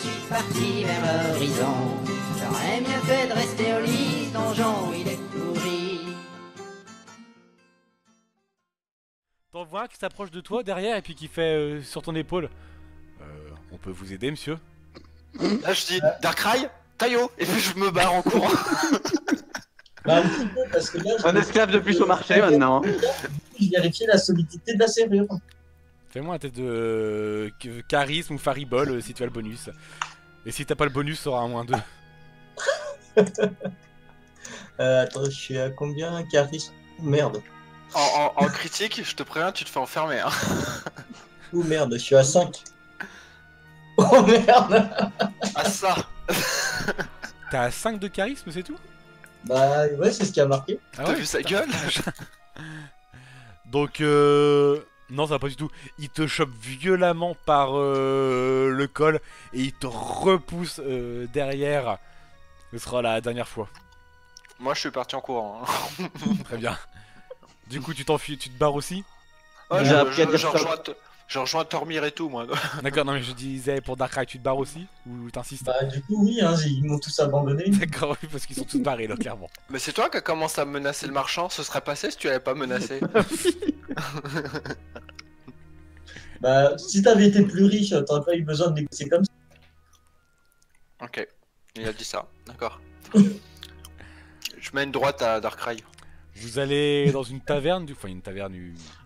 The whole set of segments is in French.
suis parti vers l'horizon. J'aurais mieux fait de rester au lit, ce donjon il est pourri. T'en vois un qui s'approche de toi derrière et puis qui fait sur ton épaule. On peut vous aider, monsieur? Là je dis Darkrai, Tayo, et puis je me barre en courant. Bah, un petit peu, parce que là, Un esclave de plus au marché maintenant. je vérifiais la solidité de la serrure. Fais-moi un test de charisme ou faribole si tu as le bonus. Et si t'as pas le bonus, ça aura un moins 2. Attends, je suis à combien? Charisme? Merde. En critique, je te préviens, tu te fais enfermer. Hein. Oh merde, je suis à 5. Oh merde. Ah ça. T'as 5 de charisme, c'est tout? Bah ouais, c'est ce qui a marqué. Ah T'as ouais, vu sa putain. gueule? Donc, non, ça va pas du tout. Il te chope violemment par le col et il te repousse derrière. Ce sera la dernière fois. Moi je suis parti en courant. Hein. Très bien. Du coup, tu t'enfuis, tu te barres aussi? Ouais, J'ai appris à dire je rejoins Tormir et tout moi. D'accord, non mais je disais pour Darkrai, tu te barres aussi? Ou t'insistes? Bah du coup oui, hein, ils m'ont tous abandonné. D'accord, oui, parce qu'ils sont tous barrés là, clairement. Mais c'est toi qui as commencé à menacer le marchand, ce serait passé si tu avais pas menacé. Bah si t'avais été plus riche, t'aurais pas eu besoin de négocier comme ça. Ok, il a dit ça, d'accord. Je mets une droite à Darkrai. Vous allez dans une taverne, enfin une taverne...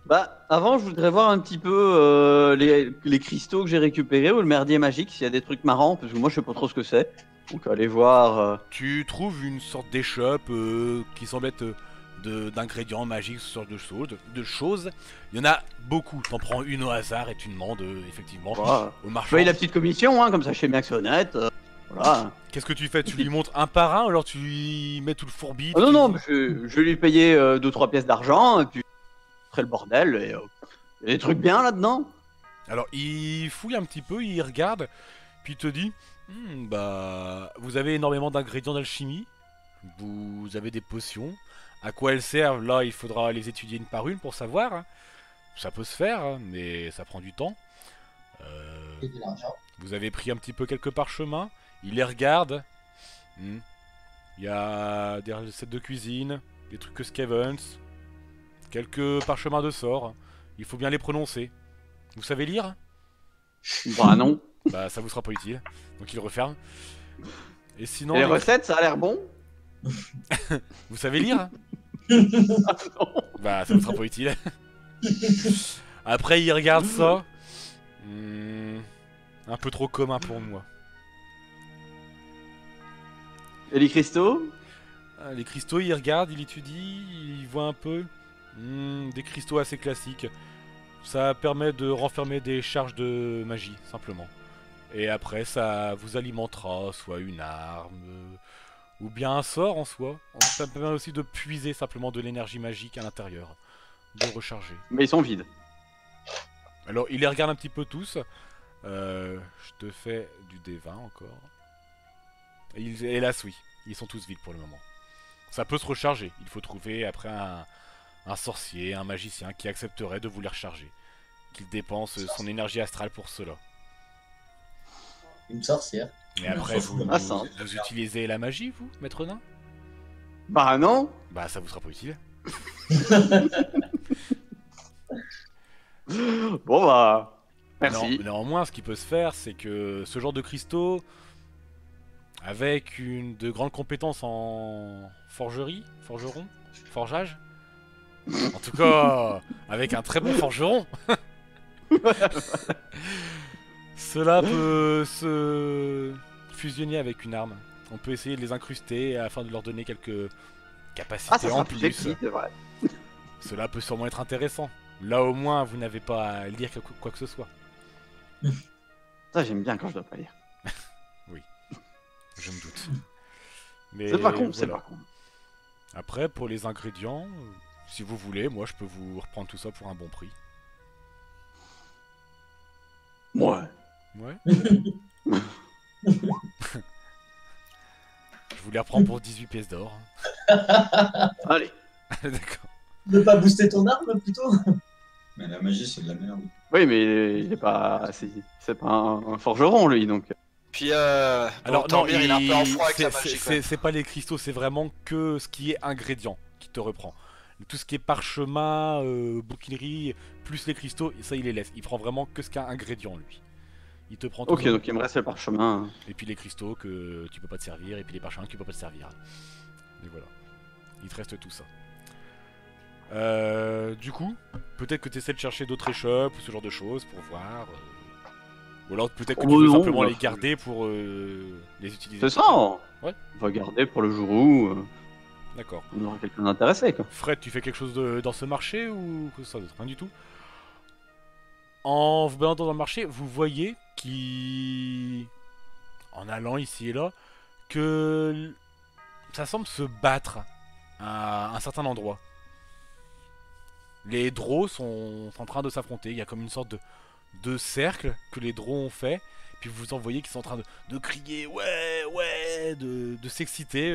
Bah, avant, je voudrais voir un petit peu les cristaux que j'ai récupérés ou le merdier magique, s'il y a des trucs marrants, parce que moi je sais pas trop ce que c'est. Donc allez voir. Tu trouves une sorte d'échoppe qui semble être d'ingrédients magiques, ce genre de choses. Il y en a beaucoup. T'en prends une au hasard et tu demandes effectivement Voilà. au marchand. Je paye la petite commission, hein, comme ça je sais bien que c'est honnête. Voilà. Qu'est-ce que tu fais? Tu lui montres un par un ou alors tu lui mets tout le fourbi? Ah non, non, je vais lui payer 2-3 pièces d'argent, et puis après le bordel, et il y a des trucs bien là-dedans. Alors il fouille un petit peu, il regarde, puis il te dit bah vous avez énormément d'ingrédients d'alchimie, vous avez des potions. À quoi elles servent? Là, il faudra les étudier une par une pour savoir. Hein. Ça peut se faire, hein, mais ça prend du temps. Et de l'argent. Vous avez pris un petit peu quelques parchemins. Il les regarde. Il y a des recettes de cuisine, des trucs que Skavens, quelques parchemins de sorts. Il faut bien les prononcer. Vous savez lire? Bah non. Bah ça vous sera pas utile. Donc il referme. Et sinon, Et les recettes, ça a l'air bon. vous savez lire? Bah ça vous sera pas utile. Après il regarde ça. Un peu trop commun pour moi. Et les cristaux? Les cristaux, il regarde, il étudie, il voit un peu. Des cristaux assez classiques. Ça permet de renfermer des charges de magie, simplement. Et après, ça vous alimentera soit une arme, ou bien un sort en soi. Ça permet aussi de puiser simplement de l'énergie magique à l'intérieur. De recharger. Mais ils sont vides. Alors, il les regarde un petit peu tous. Je te fais du D20 encore. Hélas, oui. Ils sont tous vides pour le moment. Ça peut se recharger. Il faut trouver après un sorcier, un magicien qui accepterait de vous les recharger. Qu'il dépense son énergie astrale pour cela. Une sorcière. Et après, vous simple. utilisez la magie, vous, maître nain? Bah non. Bah, ça vous sera pas utile. Bon bah... Merci. Néanmoins, ce qui peut se faire, c'est que ce genre de cristaux, avec de grandes compétences en forgerie, forgeage, en tout cas, avec un très bon forgeron, cela peut se fusionner avec une arme. On peut essayer de les incruster afin de leur donner quelques capacités Ah, ça en sera plus plus. sexy, c'est vrai. Cela peut sûrement être intéressant. Là au moins, vous n'avez pas à lire quoi que ce soit. Ça, j'aime bien quand je dois pas lire. Je me doute. Mais C'est pas con, c'est voilà. pas con. Après, pour les ingrédients, si vous voulez, moi je peux vous reprendre tout ça pour un bon prix. Ouais. Ouais. Je vous les reprends pour 18 pièces d'or. Allez. D'accord. Ne pas booster ton arme plutôt? Mais la magie, c'est de la merde. Oui, mais il est pas... C'est pas un forgeron, lui, donc... Puis, Alors non, Tormir, il est un peu en froid avec la magie. quand même. c'est pas les cristaux, c'est vraiment que ce qui est ingrédient qui te reprend. Tout ce qui est parchemin, bouquinerie, plus les cristaux, ça il les laisse. Il prend vraiment que ce qui est ingrédient lui. Il te prend tout. Ok, donc il me reste le parchemin. Et puis les cristaux que tu peux pas te servir, et puis les parchemins que tu peux pas te servir. Et voilà. Il te reste tout ça. Du coup, peut-être que tu essaies de chercher d'autres échoppes ou ce genre de choses pour voir. Ou alors peut-être que tu Oh veux non, simplement bah, les garder pour les utiliser. C'est ça. Ouais. On va garder pour le jour où D'accord. on aura quelqu'un d'intéressé, quoi. Fred, tu fais quelque chose dans ce marché ou ça d'autre? Rien du tout. En vous baladant dans le marché, vous voyez en allant ici et là, que ça semble se battre à un certain endroit. Les Drows sont en train de s'affronter. Il y a comme une sorte de cercle que les Drows ont fait. Puis vous en voyez qui sont en train de crier ouais, ouais, de s'exciter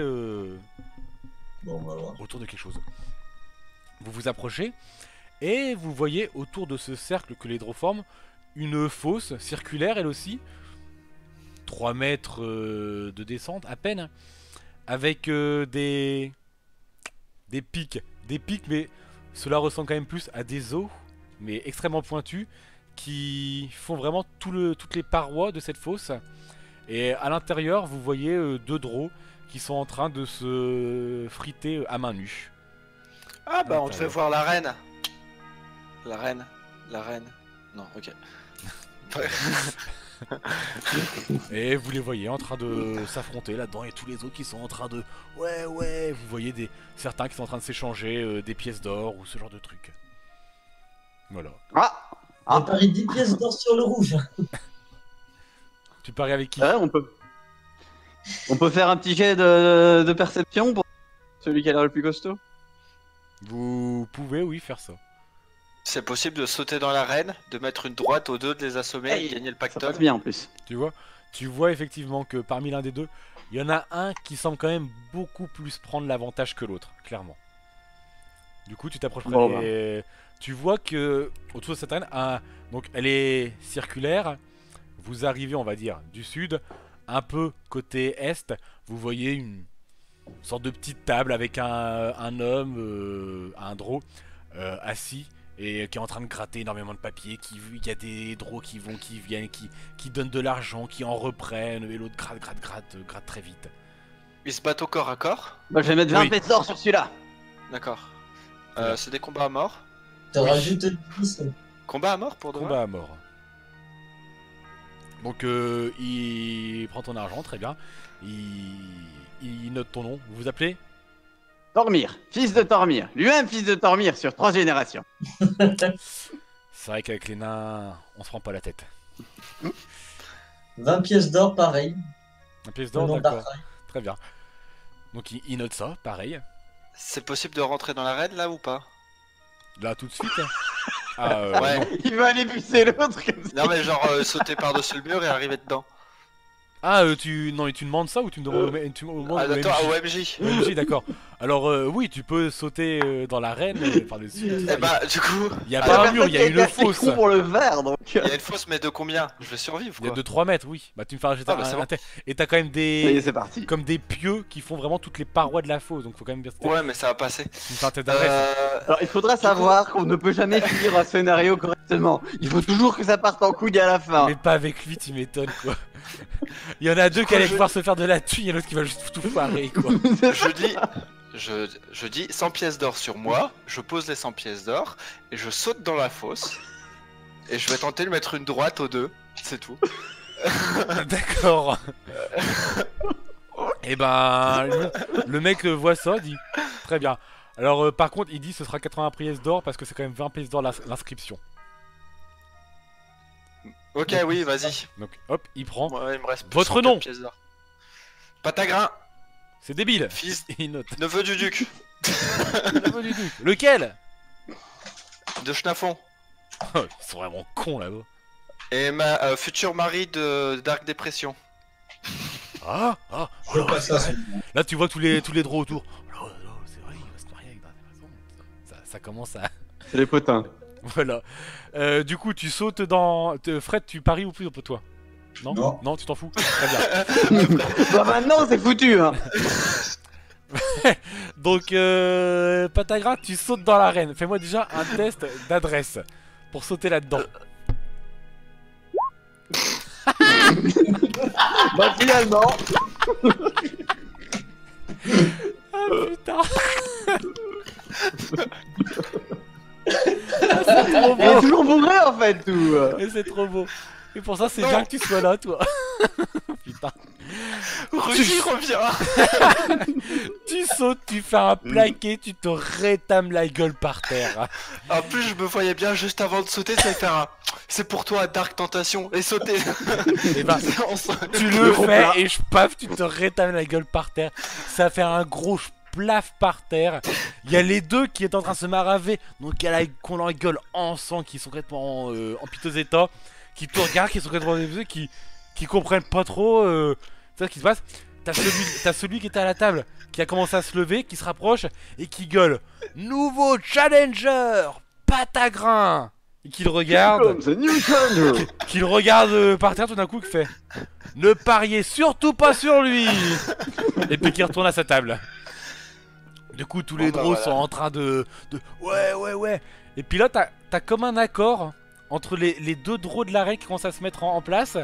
Bon, on va voir. autour de quelque chose. Vous vous approchez et vous voyez autour de ce cercle que les Drows forment une fosse circulaire elle aussi. 3 mètres de descente à peine. Avec des pics. Des pics mais cela ressemble quand même plus à des os. Mais extrêmement pointus. Qui font vraiment toutes les parois de cette fosse. Et à l'intérieur vous voyez 2 Drows qui sont en train de se friter à main nue. Ah bah on te fait voir la reine. La reine. La reine. Non, ok. Et vous les voyez en train de s'affronter là-dedans et tous les autres qui sont en train de ouais ouais, vous voyez certains qui sont en train de s'échanger des pièces d'or ou ce genre de trucs. Voilà. J'ai parié 10 pièces d'or sur le rouge. Tu paries avec qui? Ouais, on peut faire un petit jet de perception pour celui qui a l'air le plus costaud. Vous pouvez oui faire ça. C'est possible de sauter dans l'arène, de mettre une droite aux deux, de les assommer et gagner le Ça passe pactole. bien en plus. Tu vois effectivement que parmi l'un des deux, il y en a un qui semble quand même beaucoup plus prendre l'avantage que l'autre, clairement. Du coup tu t'approches près Bon, et tu vois que autour de cette arène, donc elle est circulaire. Vous arrivez, on va dire, du sud, un peu côté est. Vous voyez une sorte de petite table avec un homme, un Drow, assis et qui est en train de gratter énormément de papier. Il y a des Drows qui viennent, qui donnent de l'argent, qui en reprennent, et l'autre gratte très vite. Ils se battent au corps à corps. Bah, je vais mettre 20 Oui. pièces d'or sur celui-là. D'accord. Ouais. C'est des combats à mort. Te Oui. rajoute 10. Combat à mort pour de vrai. Combat à mort. Donc il prend ton argent, très bien. Il note ton nom. Vous vous appelez? Tormir, fils de Tormir. Lui-même fils de Tormir sur 3 générations. C'est vrai qu'avec les nains, on se prend pas la tête. 20 pièces d'or, pareil. Un pièce Le d'or, nom d'accord. d'Arthur. Très bien. Donc il note ça, pareil. C'est possible de rentrer dans l'arène là ou pas? Là tout de suite. Ah Ouais. non. Il va aller buter l'autre comme ça. Non mais genre sauter par-dessus le mur et arriver dedans. Ah tu demandes ça ou tu me demandes tu me demandes Ah, au attends, MJ? à OMJ. OMJ, d'accord. Alors oui, tu peux sauter dans l'arène par-dessus. Et bah du coup, Il y a ah, pas la un mur, il y a une fosse. pour le verre, donc. il y a une fosse mais de combien? Je vais survivre Il y a quoi. de 3 mètres, oui. Bah tu me fais rajouter Ah, bah, c'est bon. et t'as quand même Ça y est, des c'est parti. comme des pieux qui font vraiment toutes les parois de la fosse, donc faut quand même bien se Ouais mais ça va passer. une vingtaine d'adresses. Alors, il faudra savoir qu'on ne peut jamais finir un scénario correctement. Il faut toujours que ça parte en couille à la fin. Mais pas avec lui, tu m'étonnes quoi. Il y en a deux qui allaient pouvoir se faire de la thune, il y en a l'autre qui va juste tout foirer quoi. Je dis 100 pièces d'or sur moi, je pose les 100 pièces d'or et je saute dans la fosse et je vais tenter de mettre une droite aux deux, c'est tout. D'accord. Et ben le mec voit ça, dit très bien. Alors par contre il dit ce sera 80 pièces d'or parce que c'est quand même 20 pièces d'or l'inscription. Ok oui vas-y. Donc hop, il prend. Ouais, il me reste plus Votre 104 nom. pièces d'or. Patagrin, C'est débile. fils, Il note. neveu du duc Lequel? de Schnafon Oh, ils sont vraiment cons là-bas. et ma futur mari de Dark Dépression. Ah, Je fais pas ça. là tu vois tous les Drows autour. Oh là là, c'est vrai, il va se marier avec Dark Dépression. Ça commence à... C'est les potins. Voilà. Du coup, tu sautes dans... Fred, tu paries ou plus pour toi? Non, Non. non, tu t'en fous. Très bien. Bah maintenant c'est foutu hein. Donc, Patagra, tu sautes dans l'arène. Fais-moi déjà un test d'adresse pour sauter là-dedans. Bah finalement. Ah putain. C'est trop Elle est beau. toujours bourré en fait tout. Et c'est trop beau. Et pour ça, c'est Non. bien que tu sois là, toi. Putain. Rudy revient. Tu sautes, tu fais un plaqué, tu te rétames la gueule par terre. En plus, je me voyais bien juste avant de sauter, ça faire un. C'est pour toi, Dark Tentation, et sauter. Et bah, On s- tu le fais et je paf, tu te rétames la gueule par terre. Ça fait un gros plaf par terre. Il y a les deux qui est en train de se maraver. Donc il y a qu'on leur gueule en sang, qui sont complètement en piteux état, qui te regardent, qui sont complètement dévastés, qui comprennent pas trop ce qui se passe. T'as celui qui était à la table, qui a commencé à se lever, qui se rapproche et qui gueule nouveau challenger, Patagrin. Et qui le regarde. C'est Newton. Qu'il regarde par terre tout d'un coup, qui fait ne pariez surtout pas sur lui. Et puis qui retourne à sa table. Du coup, tous les Bon, bah, draws voilà. sont en train de ouais. Et puis là, t'as comme un accord entre les deux draws de l'arène qui commencent à se mettre en place.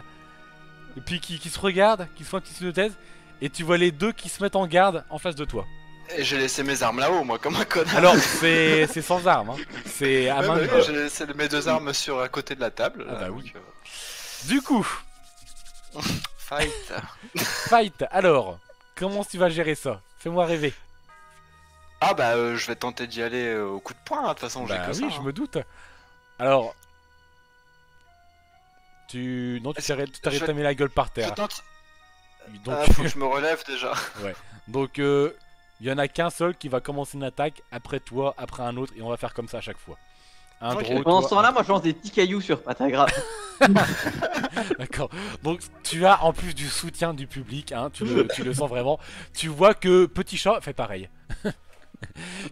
Et puis qui se regardent, qui se font un petit signe de tête. Et tu vois les deux qui se mettent en garde en face de toi. Et j'ai laissé mes armes là-haut, moi, comme un connard. Alors, c'est sans armes, hein. C'est à Ouais, main bah nue. oui, j'ai laissé mes deux armes sur à côté de la table. Ah là, bah donc, oui. Du coup, fight. fight. Alors, comment tu vas gérer ça? Fais-moi rêver. Ah bah je vais tenter d'y aller au coup de poing, hein, de toute façon j'ai Bah que oui, ça. je hein. me doute. Alors, non, tu Est-ce t'as je- rétamé la gueule par Je terre. tente. Donc, Faut que je me relève déjà. donc, il y en a qu'un seul qui va commencer une attaque après toi, après un autre, et on va faire comme ça à chaque fois. Un Ok. draw, Pendant toi, ce temps-là, moi je lance des petits cailloux sur Patagra. D'accord. Donc tu as en plus du soutien du public, hein, tu le sens vraiment. Tu vois que Petit Chat fait pareil.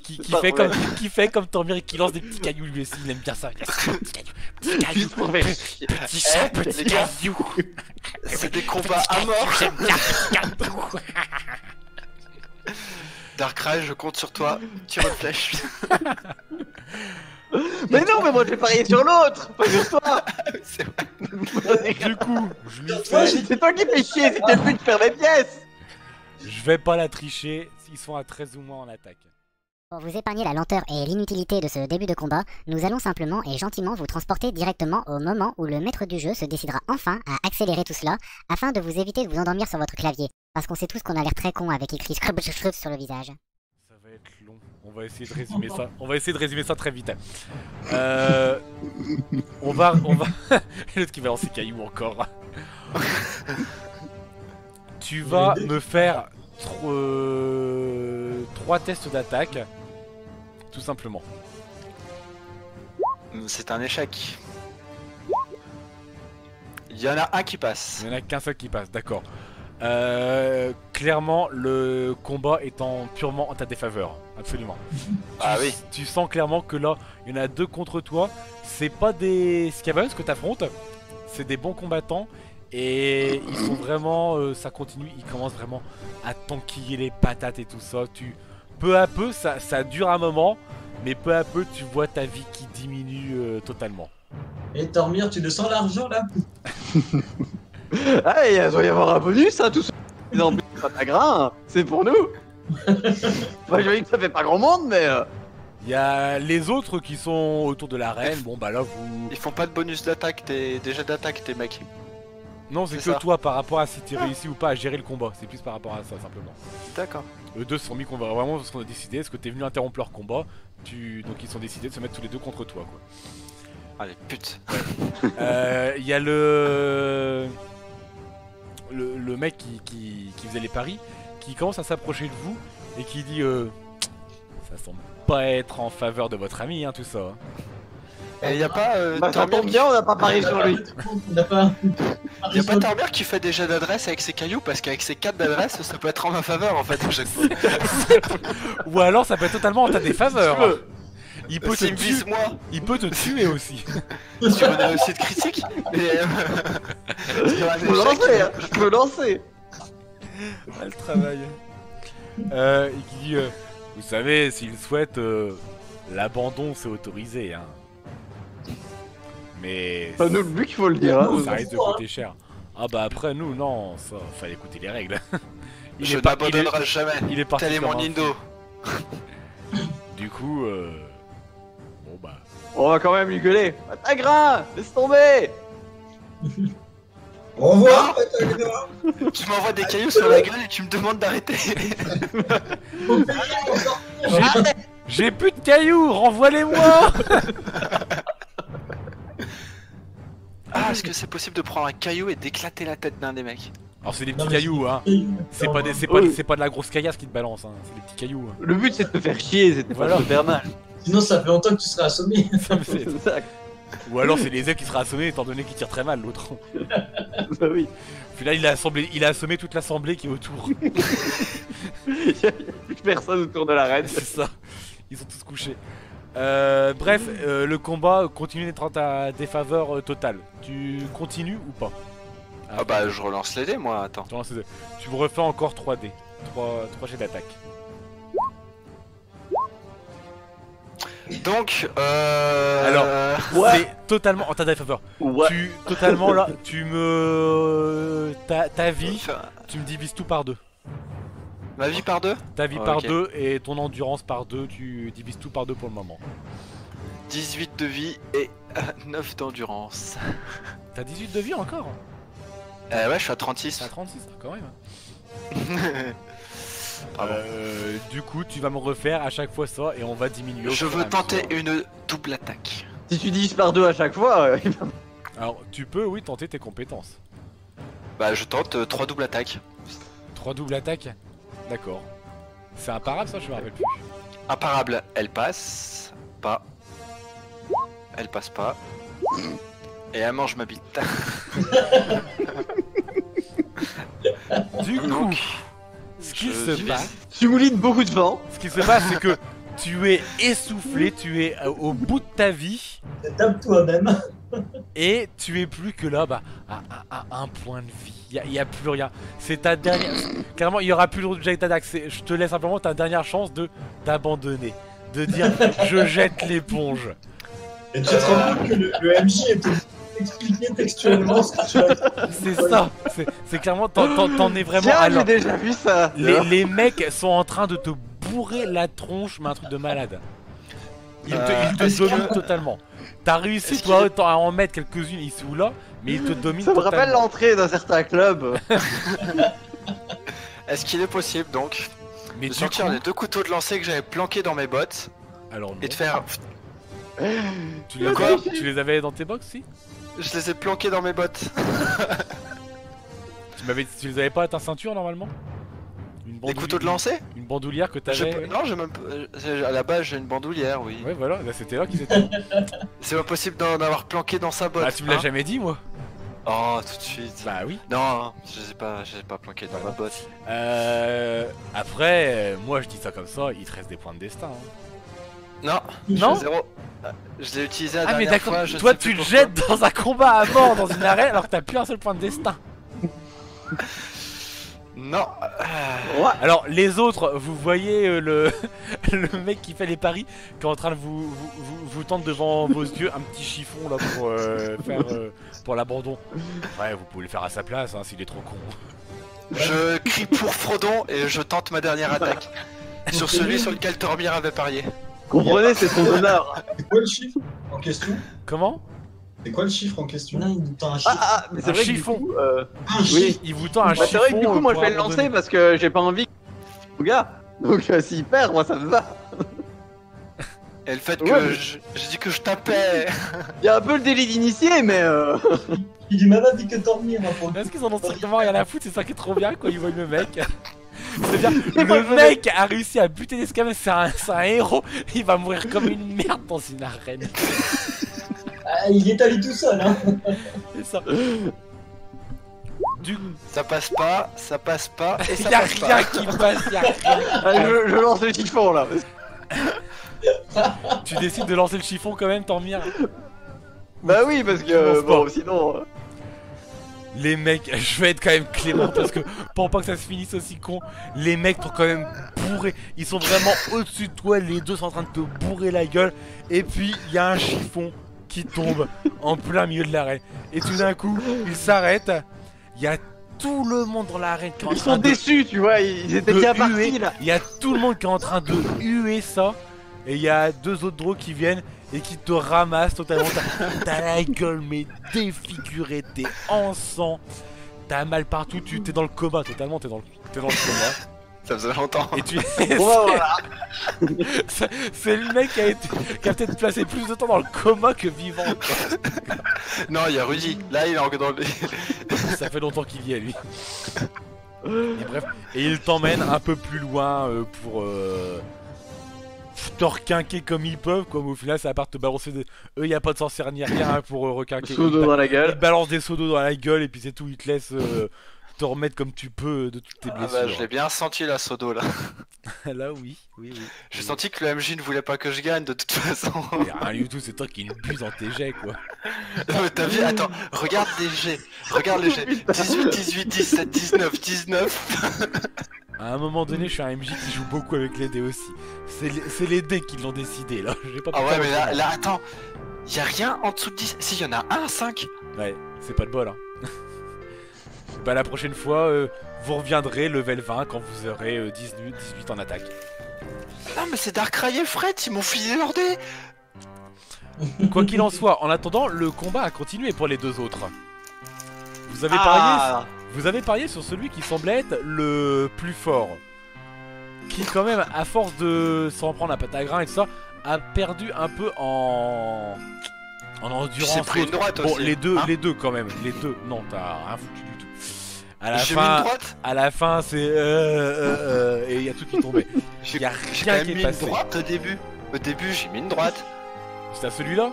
qui fait comme Tormir et qui lance des petits cailloux lui aussi, il aime bien ça. Il lance des petits cailloux. Petit caillou, Juste pour faire chier. petit chat, Eh, petit les gars. caillou. C'est des combats à mort. J'aime bien petit caillou. Darkrai, je compte sur toi. Tire une flèche. Mais non, mais moi je vais parier sur l'autre, pas sur toi. C'est vrai. Du coup, je lui fais. C'est toi qui fais chier, c'était le but de faire mes pièces. Je vais pas la tricher, ils sont à 13 ou moins en attaque. Pour vous épargner la lenteur et l'inutilité de ce début de combat, nous allons simplement et gentiment vous transporter directement au moment où le maître du jeu se décidera enfin à accélérer tout cela, afin de vous éviter de vous endormir sur votre clavier, parce qu'on sait tous qu'on a l'air très con avec écrit scrub sur le visage. Ça va être long. On va essayer de résumer ça. On va essayer de résumer ça très vite. On va. L'autre qui va lancer caillou encore. Tu vas me faire 3 tests d'attaque, tout simplement. C'est un échec. Il y en a un qui passe. Il n'y en a qu'un seul qui passe, d'accord. Clairement, le combat étant purement en ta défaveur, absolument. Ah oui. Tu sens clairement que là, il y en a 2 contre toi. C'est pas des scavengers que t'affrontes, c'est des bons combattants. Et ils sont vraiment, ça continue, ils commencent vraiment à t'enquiller les patates et tout ça. Peu à peu, ça dure un moment, mais peu à peu, tu vois ta vie qui diminue totalement. Et Tormir, tu le sens l'argent là? Ah, il doit y avoir un bonus, hein, tout ça. Non, mais Patagra, c'est pour nous. Moi je dis que ça fait pas grand monde, mais. Il y a les autres qui sont autour de l'arène. Bon bah là vous. Ils font pas de bonus d'attaque, déjà d'attaque tes mecs. Non, c'est que c'est ça. toi par rapport à si tu réussis ou pas à gérer le combat. C'est plus par rapport à ça simplement. D'accord. Eux deux se sont mis qu'on va vraiment ce qu'on a décidé. Est-ce que t'es venu interrompre leur combat? Donc ils sont décidés de se mettre tous les deux contre toi quoi. Allez, pute. Il y a le mec qui faisait les paris qui commence à s'approcher de vous et qui dit ça semble pas être en faveur de votre ami hein, tout ça. hein. Et y a pas Bah, ça Tormir tombe bien, on n'a pas parié sur lui. On n'a pas. Y a pas Tormir qui fait déjà d'adresse avec ses cailloux parce qu'avec ses 4 d'adresse ça peut être en ma faveur en fait à chaque fois. Ou alors ça peut être totalement en ta défaveur. hein. il peut te S'il me vise tuer, moi il peut te tuer aussi. sur une réussite critique, mais sur un Je peux échec, lancer, hein, je peux lancer. Ah, le travail. Il dit, vous savez, s'il souhaite, l'abandon c'est autorisé, hein. Mais Pas nous le but qu'il faut le dire. Hein. ça risque de coûter cher. Ah bah après nous, non, ça, fallait écouter les règles. je pas- n'abandonnerai jamais. il est parti Tel est comme mon un Indo. Du coup, bon bah... On va quand même lui gueuler. Patagrin, laisse tomber. Au revoir. Tu m'envoies des cailloux sur la gueule et tu me demandes d'arrêter. J'ai plus de cailloux, renvoie-les-moi. Ah, est-ce que c'est possible de prendre un caillou et d'éclater la tête d'un des mecs? Alors c'est des Non, petits mais cailloux, hein. C'est pas, Oui. c'est pas de la grosse caillasse qui te balance, hein. C'est des petits cailloux. Hein. Le but c'est de te faire chier, c'était Voilà. pas de te faire mal. Sinon, ça fait longtemps que tu serais assommé. C'est- C'est ça. Ou alors c'est les ailes qui seraient assommés étant donné qu'ils tirent très mal l'autre. Bah oui. Puis là il a assommé toute l'assemblée qui est autour. Il y a plus personne autour de la reine. C'est ça. Ils sont tous couchés. Bref, le combat continue d'être en ta défaveur totale. Tu continues ou pas? Ah bah, je relance les dés, moi, attends. Tu me refais encore 3D. 3 jets d'attaque. Donc, Alors, Ouais. c'est totalement en ta défaveur. Ouais. Totalement là, tu me... Ta vie, tu me divises tout par 2. ma vie par deux? Ta vie Ok. par 2 et ton endurance par 2, tu divises tout par 2 pour le moment. 18 de vie et 9 d'endurance. T'as 18 de vie encore? Ouais, je suis à 36. T'as 36 quand même. Pardon. Du coup, tu vas me refaire à chaque fois ça et on va diminuer. au Je fur et veux à tenter mesure. une double attaque. Si tu divises par 2 à chaque fois, Alors, tu peux, oui, tenter tes compétences. Bah, je tente 3 doubles attaques. 3 doubles attaques? D'accord. C'est imparable ça, je me rappelle plus. Imparable, elle passe pas. Elle passe pas. Et elle mange ma bite. Du coup, Donc, ce qui je se divise. passe, tu moulines beaucoup de vent. c'est que tu es essoufflé, tu es au bout de ta vie Tape toi-même. et tu es plus que là, bah, à un point de vie. Il y a plus rien. C'est ta dernière. Clairement, il y aura plus de jet d'attaque. Je te laisse simplement ta dernière chance d'abandonner, de dire je jette l'éponge. Et tu te rends compte que le MJ était expliqué textuellement ce que tu as dit. C'est ça. C'est clairement t'en es vraiment. Tiens, Alors, j'ai déjà vu ça. les mecs sont en train de te bourrer la tronche, mais un truc de malade. Ils te est-ce dominent totalement. T'as réussi est-ce toi qu'il à en mettre quelques-unes ici ou là, mais ils te dominent Ça me rappelle totalement. l'entrée d'un certain club. Est-ce qu'il est possible donc Mais de du sortir coup, les 2 couteaux de lancer que j'avais planqués dans mes bottes alors non. et de faire. Tu les, Quoi tu les avais dans tes box, si? Je les ai planqués dans mes bottes. Tu les avais pas à ta ceinture normalement? Une Les couteaux de lancer? Une bandoulière que t'avais? Non, j'ai même pas. À la base, j'ai une bandoulière, oui. Ouais, voilà, là c'était là qu'ils étaient. C'est pas possible d'en avoir planqué dans sa botte. Ah, tu me l'as hein. jamais dit, moi? Oh, tout de suite. Bah oui. Non, je les ai pas planqués dans ma botte. Après, moi je dis ça comme ça, il te reste des points de destin. Hein. Non, Non? j'ai 0. Je l'ai utilisé la Ah, mais dernière d'accord, fois. je toi sais tu plus te pourquoi. jettes dans un combat à mort dans une arène alors que t'as plus un seul point de destin. Non. Ouais. Alors les autres, vous voyez le mec qui fait les paris, qui est en train de vous tendre devant vos yeux un petit chiffon là pour faire pour l'abandon. Ouais, vous pouvez le faire à sa place hein, s'il est trop con. Je crie pour Frodon et je tente ma dernière attaque. Sur celui sur lequel Tormir avait parié. Comprenez, c'est son honneur. C'est quoi le chiffre en question? Comment? C'est quoi le chiffre en question? Non, il nous tend un chiffre. Mais Un c'est vrai que du chiffon. coup, Un chiffre. Il vous tend un bah, chiffon. c'est vrai que du coup, moi je pour vais le abandonner. lancer parce que j'ai pas envie que gars. Donc s'il perd, moi ça me va. Et le fait Ouais, que mais- j'ai dit que je tapais. Il y a un peu le délit d'initié, mais Il est même avis que dormir hein, pour le Parce qu'ils en ont strictement rien à foutre, c'est ça qui est trop bien quand ils voient le mec. C'est-à-dire, moi, le je mec a réussi à buter l'esclavage, c'est un héros, il va mourir comme une merde dans une arène. Ah, il est allé tout seul, hein. C'est ça. Du coup, Ça passe pas et ça y'a passe rien pas. qui passe, y'a rien. allez, je lance le chiffon là. Tu décides de lancer le chiffon quand même, Tormir? Bah oui, parce Tu que lances bon, pas. sinon. Les mecs, je vais être quand même clément parce que pour pas que ça se finisse aussi con, les mecs t'ont quand même bourré. Ils sont vraiment au-dessus de toi, les deux sont en train de te bourrer la gueule. Et puis il y a un chiffon qui tombe en plein milieu de l'arène. Et tout d'un coup, il s'arrête. Il y a tout le monde dans l'arène qui est en Ils train sont de déçus, tu vois, ils étaient de déjà huer. partis là. Il y a tout le monde qui est en train de huer ça. Et il y a deux autres drôles qui viennent et qui te ramassent totalement. T'as la gueule mais défigurée, t'es en sang. T'as mal partout, t'es dans le coma totalement, t'es dans le coma. Ça faisait longtemps. Et tu... Bon, voilà. c'est le mec qui a peut-être placé plus de temps dans le coma que vivant, quoi. Non, il y a Rudy. Là, il est encore dans les. Ça fait longtemps qu'il y est lui. Et bref, et il t'emmène un peu plus loin pour te requinquer comme ils peuvent, comme au final ça va pas te balancer des... Eux y a pas de sorcière ni rien hein, pour requinquer. Seau d'eau dans la Ils te gueule. balancent des seaux d'eau dans la gueule et puis c'est tout, ils te laissent te remettre comme tu peux de toutes tes Ah blessures. bah, je l'ai bien senti la sodo là. Là oui, oui, oui. J'ai senti que le MJ ne voulait pas que je gagne de toute façon. Mais rien du tout, c'est toi qui nous buse dans tes jets quoi. Non, mais t'as vu, attends, regarde les jets. Regarde les jets. 18, 18, 17, 19, 19. À un moment donné, je suis un MJ qui joue beaucoup avec les dés aussi. C'est les dés qui l'ont décidé là. J'ai pas pu Ah ouais, faire mais autrement. là, attends. Y'a rien en dessous de 10. Si, y'en a un 5. Ouais, c'est pas de bol hein. Bah la prochaine fois, vous reviendrez level 20 quand vous aurez 18 en attaque. Non, mais c'est Darkrai et Fred, ils m'ont filé leur dé. Quoi qu'il en soit, en attendant, le combat a continué pour les deux autres. Vous avez Ah, parié sur celui qui semblait être le plus fort. Qui quand même, à force de s'en prendre un patagrain et tout ça, a perdu un peu en endurance. s'est pris une l'autre. droite Bon, aussi, les deux, hein. les deux quand même. Les deux, non, t'as rien foutu du tout. À la J'ai mis une fin, droite. à la fin, c'est et il y a tout qui tombait. J'ai y a j'ai rien quand même qui est mis passé. une droite au début. Au début, j'ai mis une droite. C'est à celui-là?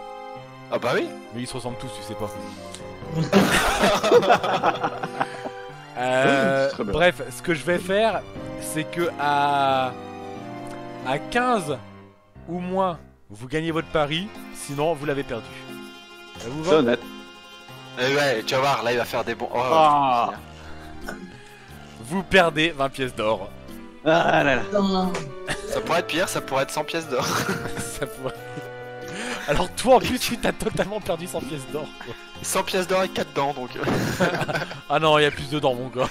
Ah bah oui. Mais ils se ressemblent tous, tu sais pas. Très bien. Bref, ce que je vais faire, c'est que à 15 ou moins, vous gagnez votre pari, sinon vous l'avez perdu. Ça vous c'est va? honnête. Eh ouais, tu vas voir, là il va faire des bons. Oh, Ah. Vous perdez 20 pièces d'or. Ah là là. Putain. ça pourrait être pire, ça pourrait être 100 pièces d'or. Ça pourrait... Alors toi en plus tu t'as totalement perdu 100 pièces d'or. quoi. 100 pièces d'or et 4 dents donc. Ah non, il y a plus dedans mon gars.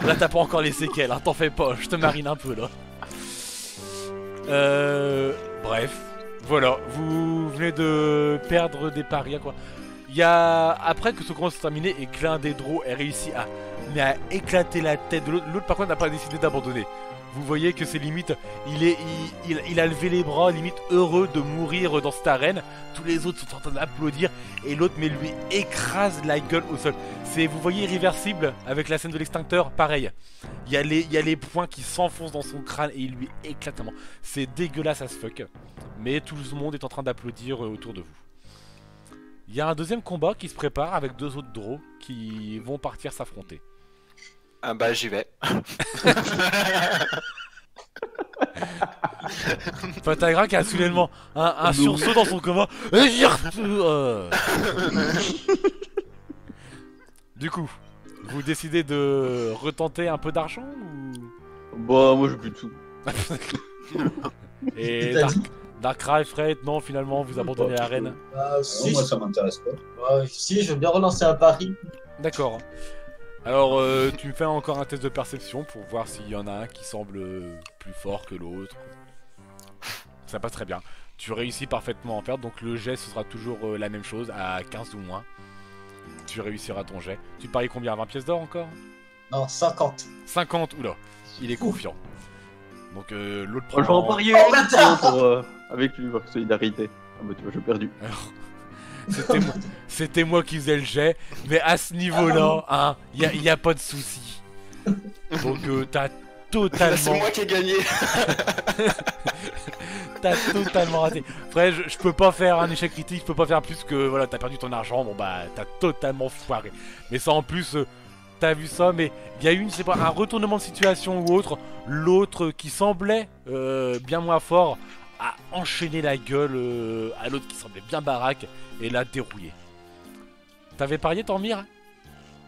Là t'as pas encore les séquelles, hein, t'en fais pas, je te marine un peu là. Bref, voilà, vous venez de perdre des paris, quoi. Il y a, après que ce combat soit terminé et que l'un des draws ait réussi à éclater la tête de l'autre, l'autre par contre n'a pas décidé d'abandonner. Vous voyez que c'est limite, il a levé les bras, limite heureux de mourir dans cette arène. Tous les autres sont en train d'applaudir et l'autre mais lui écrase la gueule au sol. C'est, vous voyez Irréversible avec la scène de l'extincteur, pareil. Il y a les poings qui s'enfoncent dans son crâne et il lui éclate la main. C'est dégueulasse as fuck. Mais tout le monde est en train d'applaudir autour de vous. Il y a un deuxième combat qui se prépare avec deux autres draws qui vont partir s'affronter. Ah bah j'y vais. Fatagra qui a soudainement un sursaut dans son coma. Du coup, vous décidez de retenter un peu d'argent ou... Bah, moi j'ai plus de sous. Et T'as dit Darkrai, Fred, non finalement vous abandonnez l'arène. Ah, si, moi, ça m'intéresse pas. si, je veux bien relancer un pari. D'accord. Alors tu me fais encore un test de perception pour voir s'il y en a un qui semble plus fort que l'autre. Ça passe très bien. Tu réussis parfaitement à en faire, donc le jet ce sera toujours la même chose à 15 ou moins. Tu réussiras ton jet. Tu paries combien? 20 pièces d'or encore? Non, 50. 50, oula, il est confiant. Donc l'autre Oh, je vais en prend... parier Oh, une bâtard pour, avec lui, par solidarité. Ah bah tu vois, j'ai perdu. Alors, c'était moi qui faisais le jet, mais à ce niveau-là, hein, y a pas de souci. Donc t'as Là c'est totalement... moi qui ai gagné. T'as totalement raté. Après, je peux pas faire un échec critique, je peux pas faire plus que voilà, t'as perdu ton argent, bon bah t'as totalement foiré. Mais ça en plus, t'as vu ça, mais il y a eu une, c'est pas un retournement de situation ou autre. L'autre qui semblait bien moins fort a enchaîné la gueule à l'autre qui semblait bien baraque et l'a dérouillé. T'avais parié, Tormir?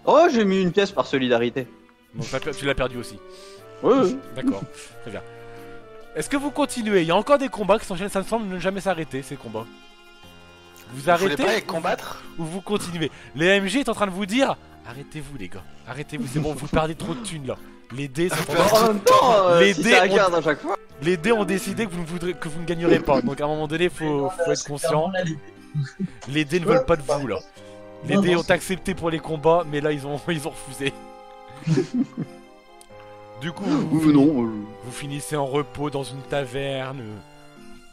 Oh, j'ai mis une pièce par solidarité. Donc tu l'as perdu aussi. Oui. D'accord, très bien. Est-ce que vous continuez? Il y a encore des combats qui s'enchaînent, ça ne semble ne jamais s'arrêter, ces combats. Vous Vous voulez arrêtez pas les combattre? ou vous continuez? Les MG est en train de vous dire arrêtez-vous les gars, arrêtez-vous, c'est bon, vous perdez trop de thunes là. Les dés sont En même temps, Les si dés ça ont- regarde à chaque fois. Les dés ont décidé que vous ne gagnerez pas. Donc à un moment donné, faut être conscient. Les dés ne veulent pas de vous là. Les Non, dés non, ont c'est- accepté pour les combats, mais là ils ont refusé. Du coup, Ou non. vous finissez en repos dans une taverne,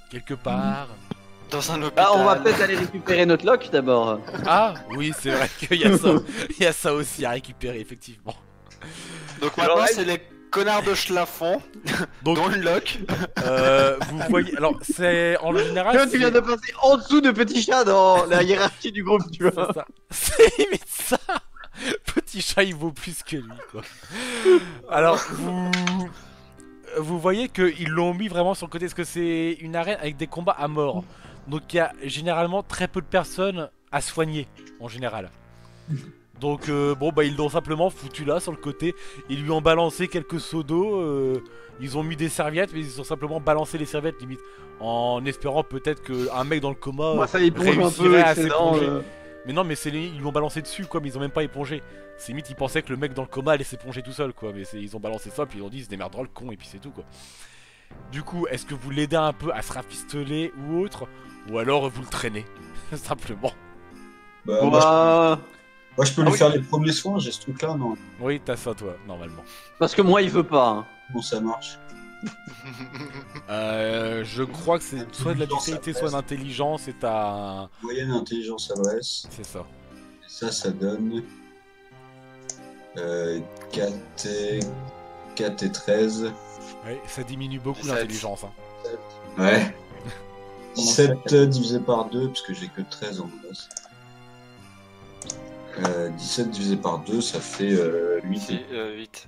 quelque part. Dans un hôpital. Ah, on va peut-être aller récupérer notre lock d'abord. Ah, oui, c'est vrai qu'il y a ça. Il y a ça aussi à récupérer, effectivement. Donc Alors, maintenant, elle- c'est les connards de Schlafon, Donc, dont une lock. vous voyez. Alors, c'est en général. Tu viens de passer en dessous de Petit Chat dans la hiérarchie du groupe, tu vois. C'est ça. C'est limite ça. Petit chat, il vaut plus que lui, quoi. Alors, vous voyez qu'ils l'ont mis vraiment sur le côté, parce que c'est une arène avec des combats à mort. Donc, il y a généralement très peu de personnes à soigner, en général. Donc, bon, bah, ils l'ont simplement foutu là, sur le côté. Ils lui ont balancé quelques seaux d'eau. Ils ont mis des serviettes, mais ils ont simplement balancé les serviettes, limite. En espérant peut-être qu'un mec dans le coma Moi, ça éponge un peu, réussirait à excellent. s'éponger. Mais non, mais ils l'ont balancé dessus, quoi, mais ils ont même pas épongé. C'est limite, ils pensaient que le mec dans le coma allait s'éponger tout seul, quoi. Mais ils ont balancé ça, puis ils ont dit, il se démerdera le con, et puis c'est tout, quoi. Du coup, est-ce que vous l'aidez un peu à se rafistoler ou autre? Ou alors vous le traînez, simplement? Bah, Bah, moi, je peux Ah lui oui. faire les premiers soins, j'ai ce truc-là, non? Oui, t'as ça, toi, normalement. parce que moi, il veut pas. Hein. Comment ça marche? Je crois que c'est soit de la Intelligence, dextérité, ça soit reste. d'intelligence, et t'as un... Moyenne intelligence adresse. C'est ça. Et ça donne 4 et 13. Ouais, ça diminue beaucoup Ça- l'intelligence, hein. Ouais. Comment 17 divisé par 2, parce que j'ai que 13 en base. 17 divisé par 2, ça fait 8. 8.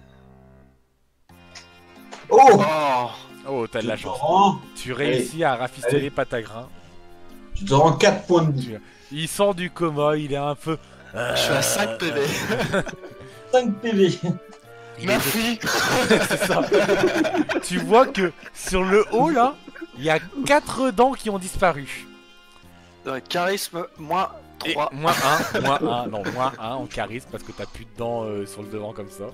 Oh! Oh! Oh, t'as de la Je te chance. rends- Tu réussis à rafistoler Patagrin. Je te rends 4 points de vie. Il sort du coma, il est un peu... Je suis à 5 PV. 5 PV. il est Merci! C'est ça. Tu vois que sur le haut là, il y a 4 dents qui ont disparu. Charisme, moins Et 3. moins 1, non, moins 1 en charisme parce que t'as plus de dents sur le devant comme ça.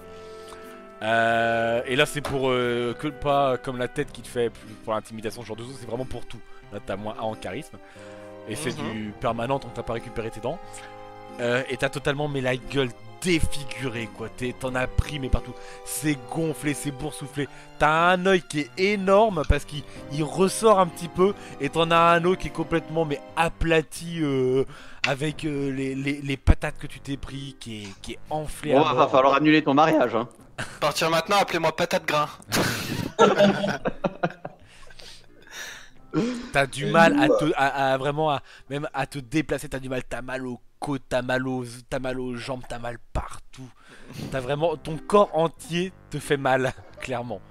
Et là c'est pour que pas comme la tête qui te fait pour l'intimidation, ce genre de choses, c'est vraiment pour tout. Là t'as moins 1 en charisme. Et c'est du permanent tant que t'as pas récupéré tes dents. Et t'as totalement mais la gueule défigurée quoi, t'en as pris mais partout. C'est gonflé, c'est boursouflé. T'as un œil qui est énorme parce qu'il ressort un petit peu. Et t'en as un autre qui est complètement mais aplati avec les patates que tu t'es pris qui est enflé Bon, à va mort. falloir annuler ton mariage. Hein. À partir de maintenant, appelez-moi patate grain. T'as du mal même à te déplacer, t'as du mal, t'as mal aux côtes, t'as mal aux jambes, t'as mal partout. T'as vraiment, ton corps entier te fait mal, clairement.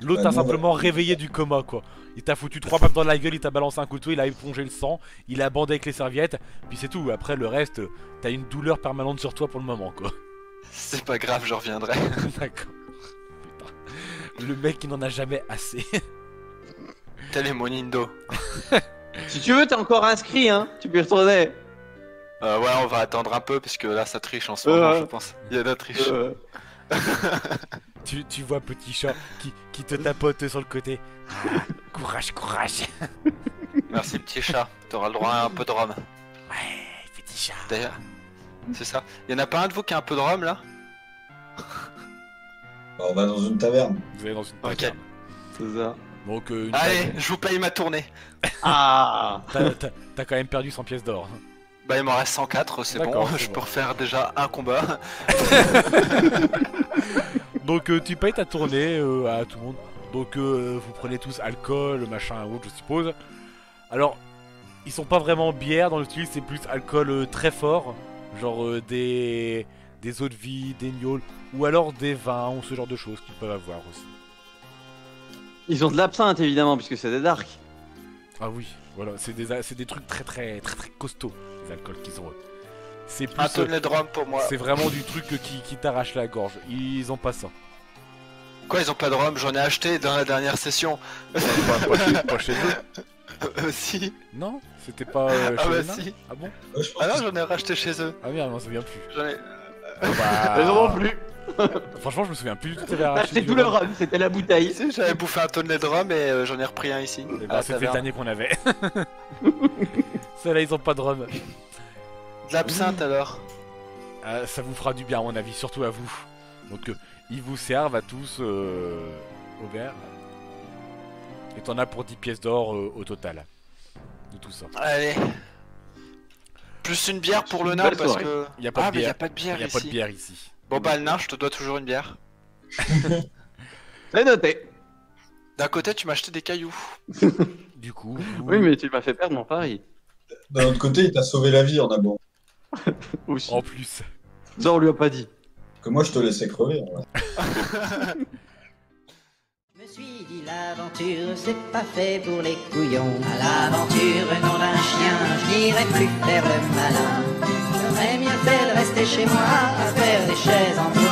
L'autre Bah, t'a non, simplement réveillé du coma, quoi. Il t'a foutu 3 papes dans la gueule, il t'a balancé un couteau, il a épongé le sang, il a bandé avec les serviettes, puis c'est tout. Après le reste, t'as une douleur permanente sur toi pour le moment, quoi. C'est pas grave, je reviendrai. D'accord. Putain. Le mec qui n'en a jamais assez. Tel est mon Indo. Si tu veux, t'es encore inscrit, hein. Tu peux y retourner. Ouais, on va attendre un peu parce que là ça triche en ce moment, je pense. Il y a de la triche. Tu vois petit chat qui te tapote sur le côté. Ah, courage, courage. Merci petit chat, t'auras le droit à un peu de rhum. Ouais, petit chat. D'ailleurs, c'est ça. Y en a pas un de vous qui a un peu de rhum là? Bah, on va dans une taverne. Vous allez dans une Ok. taverne. C'est ça. Donc une Allez, je vous paye ma tournée. Ah. t'as quand même perdu 100 pièces d'or. Bah il m'en reste 104, c'est bon, D'accord, c'est je bon. peux refaire déjà un combat. Donc tu payes ta tournée à tout le monde. Donc vous prenez tous alcool, machin ou autre, je suppose. Alors, ils sont pas vraiment bières dans le style, c'est plus alcool très fort. Genre des eaux de vie, des gnôles, ou alors des vins ou ce genre de choses qu'ils peuvent avoir aussi. Ils ont de l'absinthe, évidemment, puisque c'est des darks. Ah oui, voilà, c'est des trucs très costauds, les alcools qu'ils ont. C'est Un plus, tonnet de rhum pour moi. c'est vraiment du truc qui t'arrache la gorge. Ils ont pas ça. Quoi, ils ont pas de rhum? J'en ai acheté dans la dernière session. Pas chez eux. Si. Non, c'était pas Ah chez bah les nains si. Ah bon? Ouais, je pense Ah non, que j'en ai racheté chez eux. Ah merde, on s'en souvient plus. J'en ai... Bah, Non plus. franchement, je me souviens plus du tout. C'est tout le rhum, c'était la bouteille. Si, j'avais bouffé un tonnet de rhum et j'en ai repris un ici. Et à bah, la c'était le taverne. dernier qu'on avait. Ceux-là, ils ont pas de rhum. De l'absinthe alors. Ça vous fera du bien, à mon avis, surtout à vous. Donc, ils vous servent à tous au verre. Et t'en as pour 10 pièces d'or au total. De tout ça. Allez. Plus une bière pour le nain Belle parce soirée. que... Il y a pas Ah de mais y bière. a pas de bière Il n'y a pas de ici. bière ici. Bon bah le nain, je te dois toujours une bière. C'est noté. D'un côté, tu m'as acheté des cailloux. Du coup, Oui, mais tu m'as fait perdre mon pari. d'un autre côté, il t'a sauvé la vie en abondance. Aussi. en plus. Ça, on lui a pas dit. Que moi, je te laissais crever. En vrai. Je me suis dit l'aventure c'est pas fait pour les couillons. À l'aventure nom d'un chien, je n'irai plus faire le malin. J'aurais bien fait de rester chez moi à faire des chaises en bois.